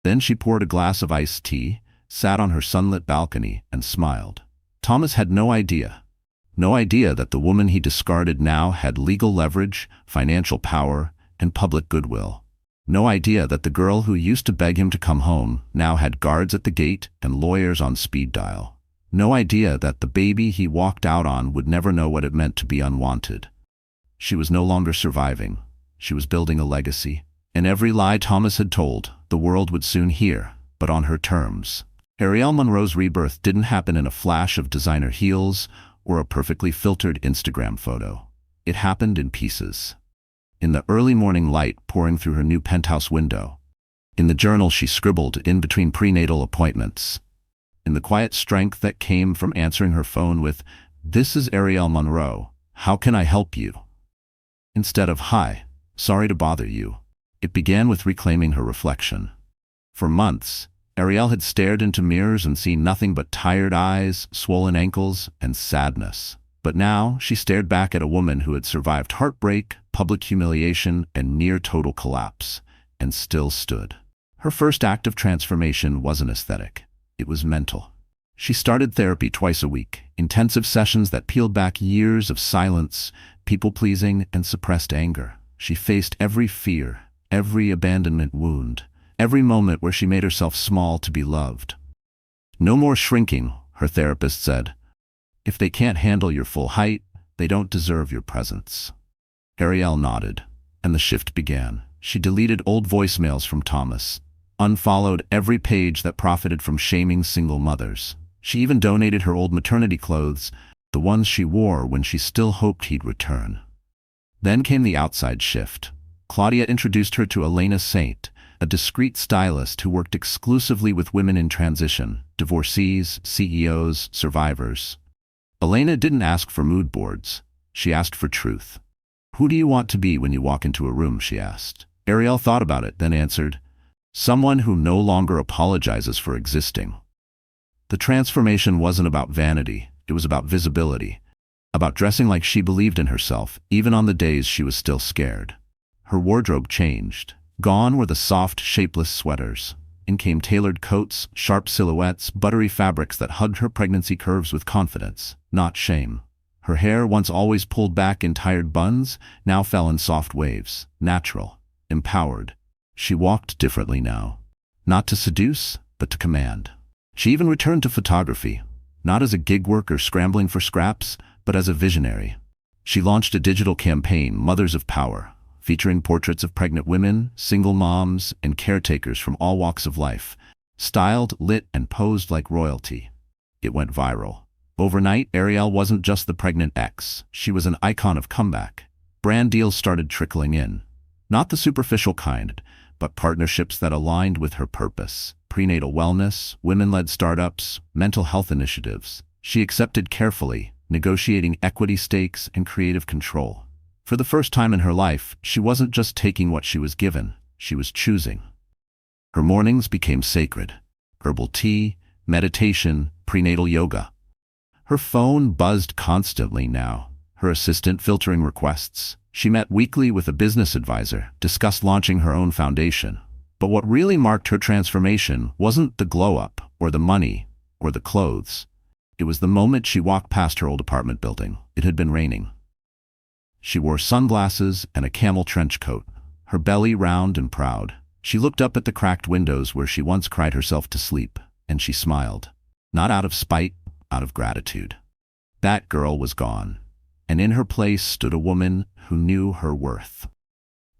Then she poured a glass of iced tea, sat on her sunlit balcony, and smiled. Thomas had no idea that the woman he discarded now had legal leverage, financial power, and public goodwill. No idea that the girl who used to beg him to come home now had guards at the gate and lawyers on speed dial. No idea that the baby he walked out on would never know what it meant to be unwanted. She was no longer surviving. She was building a legacy. And every lie Thomas had told, the world would soon hear, but on her terms. Ariel Monroe's rebirth didn't happen in a flash of designer heels or a perfectly filtered Instagram photo. It happened in pieces. In the early morning light pouring through her new penthouse window. In the journal she scribbled in between prenatal appointments. In the quiet strength that came from answering her phone with, "This is Ariel Monroe. How can I help you?" Instead of, "Hi, sorry to bother you." It began with reclaiming her reflection. For months, Ariel had stared into mirrors and seen nothing but tired eyes, swollen ankles, and sadness. But now she stared back at a woman who had survived heartbreak, public humiliation, and near total collapse, and still stood. Her first act of transformation wasn't aesthetic. It was mental. She started therapy twice a week, intensive sessions that peeled back years of silence, people-pleasing, and suppressed anger. She faced every fear, every abandonment wound, every moment where she made herself small to be loved. "No more shrinking," her therapist said. "If they can't handle your full height, they don't deserve your presence." Ariel nodded, and the shift began. She deleted old voicemails from Thomas, unfollowed every page that profited from shaming single mothers. She even donated her old maternity clothes, the ones she wore when she still hoped he'd return. Then came the outside shift. Claudia introduced her to Elena Saint, a discreet stylist who worked exclusively with women in transition, divorcees, CEOs, survivors. Elena didn't ask for mood boards. She asked for truth. "Who do you want to be when you walk into a room?" she asked. Ariel thought about it, then answered, "Someone who no longer apologizes for existing." The transformation wasn't about vanity, it was about visibility, about dressing like she believed in herself, even on the days she was still scared. Her wardrobe changed. Gone were the soft, shapeless sweaters. In came tailored coats, sharp silhouettes, buttery fabrics that hugged her pregnancy curves with confidence, not shame. Her hair, once always pulled back in tired buns, now fell in soft waves, natural, empowered. She walked differently now. Not to seduce, but to command. She even returned to photography, not as a gig worker scrambling for scraps, but as a visionary. She launched a digital campaign, Mothers of Power, featuring portraits of pregnant women, single moms, and caretakers from all walks of life, styled, lit, and posed like royalty. It went viral. Overnight, Ariel wasn't just the pregnant ex. She was an icon of comeback. Brand deals started trickling in. Not the superficial kind, but partnerships that aligned with her purpose. Prenatal wellness, women-led startups, mental health initiatives. She accepted carefully, negotiating equity stakes and creative control. For the first time in her life, she wasn't just taking what she was given, she was choosing. Her mornings became sacred. Herbal tea, meditation, prenatal yoga. Her phone buzzed constantly now, her assistant filtering requests. She met weekly with a business advisor, discussed launching her own foundation. But what really marked her transformation wasn't the glow-up, or the money, or the clothes. It was the moment she walked past her old apartment building. It had been raining. She wore sunglasses and a camel trench coat, her belly round and proud. She looked up at the cracked windows where she once cried herself to sleep, and she smiled. Not out of spite, out of gratitude. That girl was gone, and in her place stood a woman who knew her worth.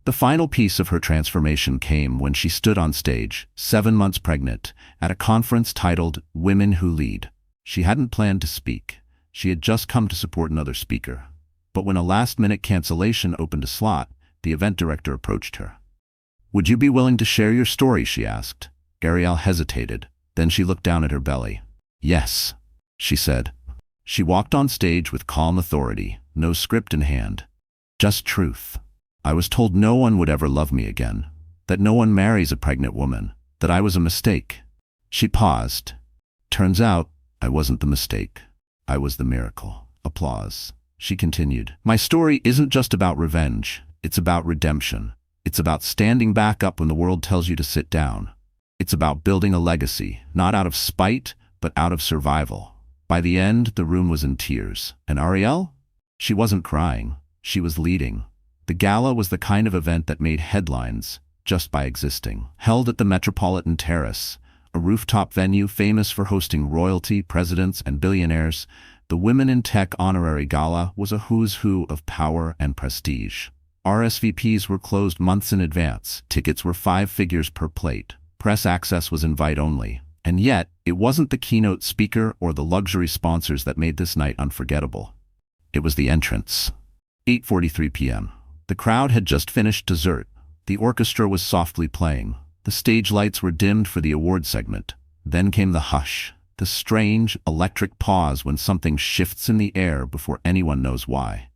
The final piece of her transformation came when she stood on stage, 7 months pregnant, at a conference titled Women Who Lead. She hadn't planned to speak. She had just come to support another speaker. But when a last-minute cancellation opened a slot, the event director approached her. "Would you be willing to share your story?" she asked. Ariel hesitated. Then she looked down at her belly. "Yes," she said. She walked on stage with calm authority, no script in hand. "Just truth. I was told no one would ever love me again, that no one marries a pregnant woman, that I was a mistake." She paused. "Turns out, I wasn't the mistake. I was the miracle." Applause. She continued, "My story isn't just about revenge. It's about redemption. It's about standing back up when the world tells you to sit down. It's about building a legacy, not out of spite, but out of survival." By the end, the room was in tears. And Ariel? She wasn't crying. She was leading. The gala was the kind of event that made headlines just by existing. Held at the Metropolitan Terrace, a rooftop venue famous for hosting royalty, presidents, and billionaires, the Women in Tech Honorary Gala was a who's who of power and prestige. RSVPs were closed months in advance. Tickets were 5 figures per plate. Press access was invite only. And yet, it wasn't the keynote speaker or the luxury sponsors that made this night unforgettable. It was the entrance. 8:43 p.m. The crowd had just finished dessert. The orchestra was softly playing. The stage lights were dimmed for the award segment. Then came the hush, the strange, electric pause when something shifts in the air before anyone knows why.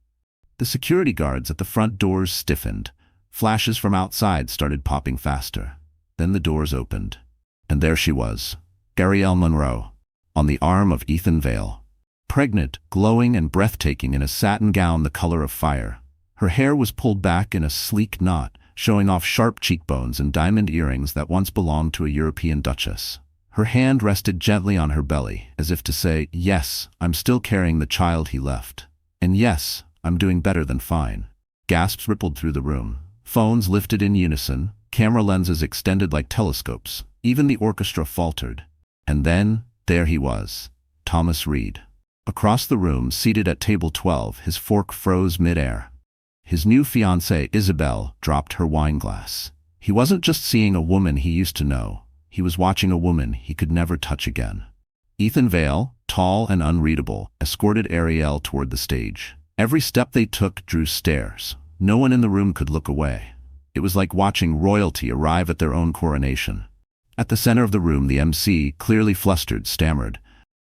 The security guards at the front doors stiffened. Flashes from outside started popping faster. Then the doors opened. And there she was, Arielle Monroe, on the arm of Ethan Vale. Pregnant, glowing and breathtaking in a satin gown the color of fire. Her hair was pulled back in a sleek knot, showing off sharp cheekbones and diamond earrings that once belonged to a European duchess. Her hand rested gently on her belly, as if to say, yes, I'm still carrying the child he left. And yes, I'm doing better than fine. Gasps rippled through the room. Phones lifted in unison, camera lenses extended like telescopes. Even the orchestra faltered. And then, there he was, Thomas Reid. Across the room, seated at table 12, his fork froze mid-air. His new fiancée, Isabel, dropped her wine glass. He wasn't just seeing a woman he used to know. He was watching a woman he could never touch again. Ethan Vale, tall and unreadable, escorted Arielle toward the stage. Every step they took drew stares. No one in the room could look away. It was like watching royalty arrive at their own coronation. At the center of the room, the MC, clearly flustered, stammered,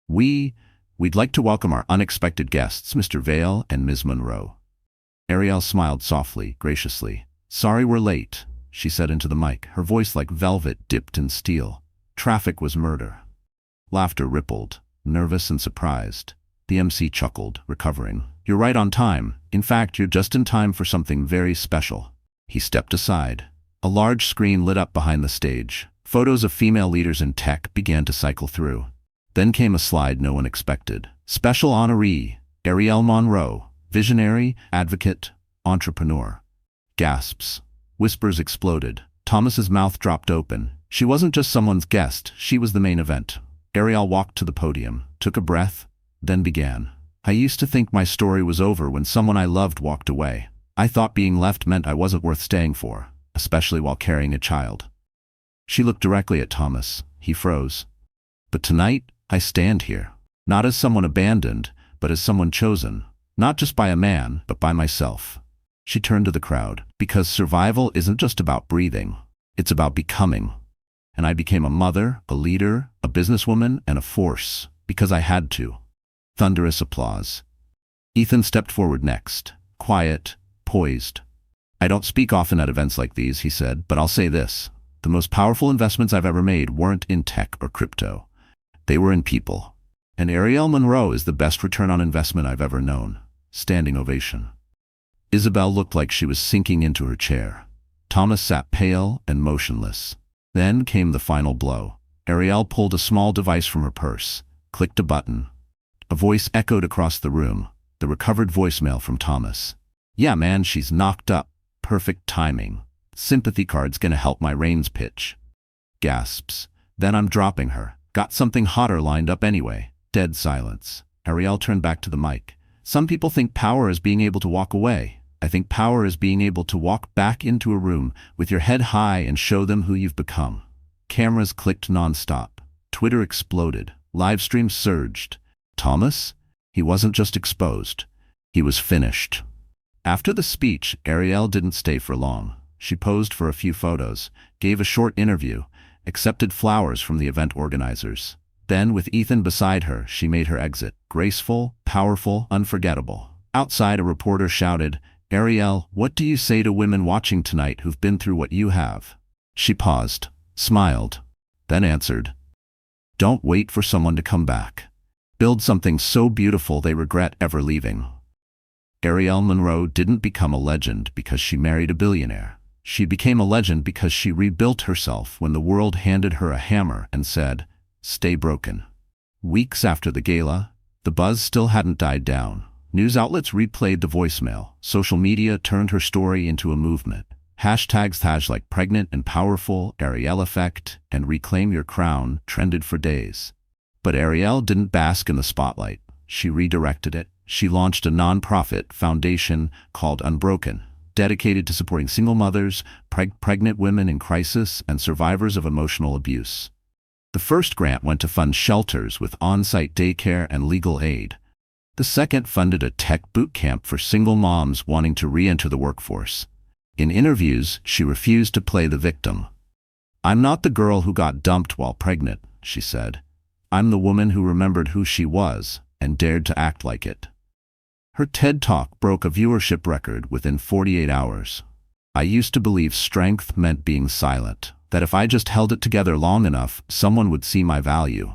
We'd like to welcome our unexpected guests, Mr. Vale and Ms. Monroe." Arielle smiled softly, graciously. "Sorry we're late," she said into the mic, her voice like velvet dipped in steel. Traffic was murder. Laughter rippled, nervous and surprised. The MC chuckled, recovering. "You're right on time. In fact, you're just in time for something very special." He stepped aside. A large screen lit up behind the stage. Photos of female leaders in tech began to cycle through. Then came a slide no one expected. Special honoree, Arielle Monroe, visionary, advocate, entrepreneur. Gasps. Whispers exploded. Thomas's mouth dropped open. She wasn't just someone's guest, she was the main event. Arielle walked to the podium, took a breath, then began. "I used to think my story was over when someone I loved walked away. I thought being left meant I wasn't worth staying for, especially while carrying a child." She looked directly at Thomas. He froze. "But tonight, I stand here, not as someone abandoned, but as someone chosen, not just by a man, but by myself." She turned to the crowd. "Because survival isn't just about breathing, it's about becoming. And I became a mother, a leader, a businesswoman, and a force, because I had to." Thunderous applause. Ethan stepped forward next, quiet, poised. "I don't speak often at events like these," he said, "but I'll say this. The most powerful investments I've ever made weren't in tech or crypto. They were in people. And Arielle Monroe is the best return on investment I've ever known." Standing ovation. Isabel looked like she was sinking into her chair. Thomas sat pale and motionless. Then came the final blow. Arielle pulled a small device from her purse, clicked a button. A voice echoed across the room, the recovered voicemail from Thomas. "Yeah, man, she's knocked up. Perfect timing. Sympathy card's gonna help my Reigns pitch." Gasps. "Then I'm dropping her. Got something hotter lined up anyway." Dead silence. Arielle turned back to the mic. "Some people think power is being able to walk away. I think power is being able to walk back into a room with your head high and show them who you've become." Cameras clicked nonstop. Twitter exploded. Livestream surged. Thomas? He wasn't just exposed. He was finished. After the speech, Arielle didn't stay for long. She posed for a few photos, gave a short interview, accepted flowers from the event organizers. Then, with Ethan beside her, she made her exit. Graceful, powerful, unforgettable. Outside, a reporter shouted, "Arielle, what do you say to women watching tonight who've been through what you have?" She paused, smiled, then answered, "Don't wait for someone to come back. Build something so beautiful they regret ever leaving." Arielle Monroe didn't become a legend because she married a billionaire. She became a legend because she rebuilt herself when the world handed her a hammer and said, "Stay broken." Weeks after the gala, the buzz still hadn't died down. News outlets replayed the voicemail. Social media turned her story into a movement. Hashtags like "pregnant and powerful," "Arielle effect," and "reclaim your crown" trended for days. But Arielle didn't bask in the spotlight. She redirected it. She launched a non-profit foundation called Unbroken. dedicated to supporting single mothers, pregnant women in crisis, and survivors of emotional abuse. The first grant went to fund shelters with on-site daycare and legal aid. The second funded a tech boot camp for single moms wanting to re-enter the workforce. In interviews, she refused to play the victim. "I'm not the girl who got dumped while pregnant," she said. "I'm the woman who remembered who she was and dared to act like it." Her TED Talk broke a viewership record within 48 hours. "I used to believe strength meant being silent, that if I just held it together long enough, someone would see my value.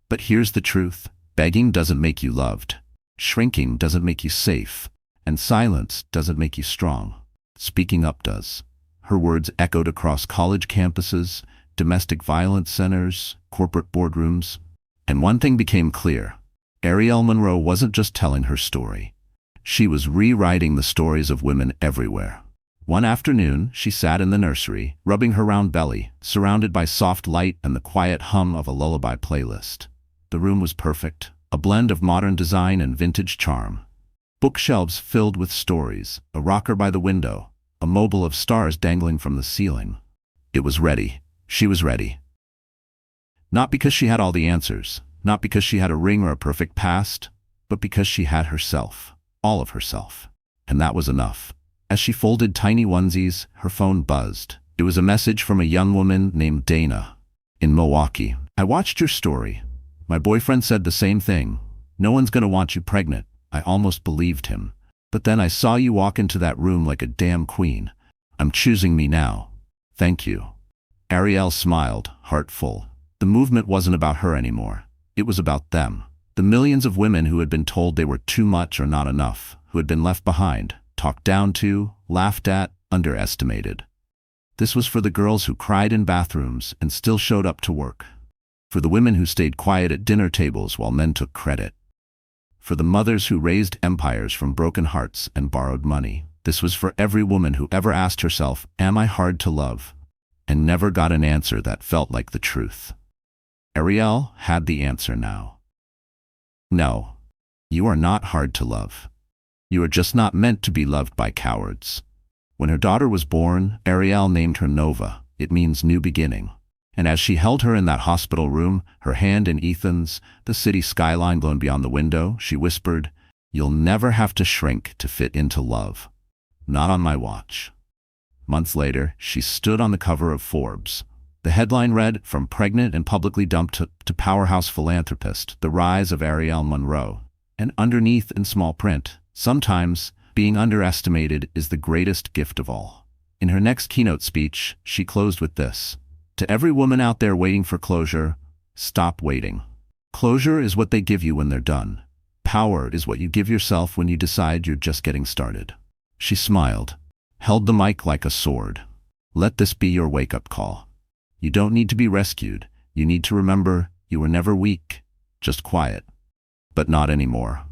But here's the truth. Begging doesn't make you loved. Shrinking doesn't make you safe. And silence doesn't make you strong. Speaking up does." Her words echoed across college campuses, domestic violence centers, corporate boardrooms. And one thing became clear. Arielle Monroe wasn't just telling her story. She was rewriting the stories of women everywhere. One afternoon, she sat in the nursery, rubbing her round belly, surrounded by soft light and the quiet hum of a lullaby playlist. The room was perfect, a blend of modern design and vintage charm. Bookshelves filled with stories, a rocker by the window, a mobile of stars dangling from the ceiling. It was ready. She was ready. Not because she had all the answers, not because she had a ring or a perfect past, but because she had herself, all of herself. And that was enough. As she folded tiny onesies, her phone buzzed. It was a message from a young woman named Dana. "In Milwaukee. I watched your story. My boyfriend said the same thing. No one's gonna want you pregnant." I almost believed him. "But then I saw you walk into that room like a damn queen. I'm choosing me now. Thank you." Arielle smiled, heart full. The movement wasn't about her anymore. It was about them. The millions of women who had been told they were too much or not enough, who had been left behind, talked down to, laughed at, underestimated. This was for the girls who cried in bathrooms and still showed up to work. For the women who stayed quiet at dinner tables while men took credit. For the mothers who raised empires from broken hearts and borrowed money. This was for every woman who ever asked herself, "Am I hard to love?" and never got an answer that felt like the truth. Arielle had the answer now. No, you are not hard to love. You are just not meant to be loved by cowards. When her daughter was born, Arielle named her Nova. It means new beginning. And as she held her in that hospital room, her hand in Ethan's, the city skyline blown beyond the window, she whispered, "You'll never have to shrink to fit into love. Not on my watch." Months later, she stood on the cover of Forbes. The headline read, "From pregnant and publicly dumped to powerhouse philanthropist, the rise of Arielle Monroe." And underneath in small print, "Sometimes, being underestimated is the greatest gift of all." In her next keynote speech, she closed with this: "To every woman out there waiting for closure, stop waiting. Closure is what they give you when they're done. Power is what you give yourself when you decide you're just getting started." She smiled, held the mic like a sword. Let this be your wake-up call. You don't need to be rescued. You need to remember you were never weak, just quiet. But not anymore.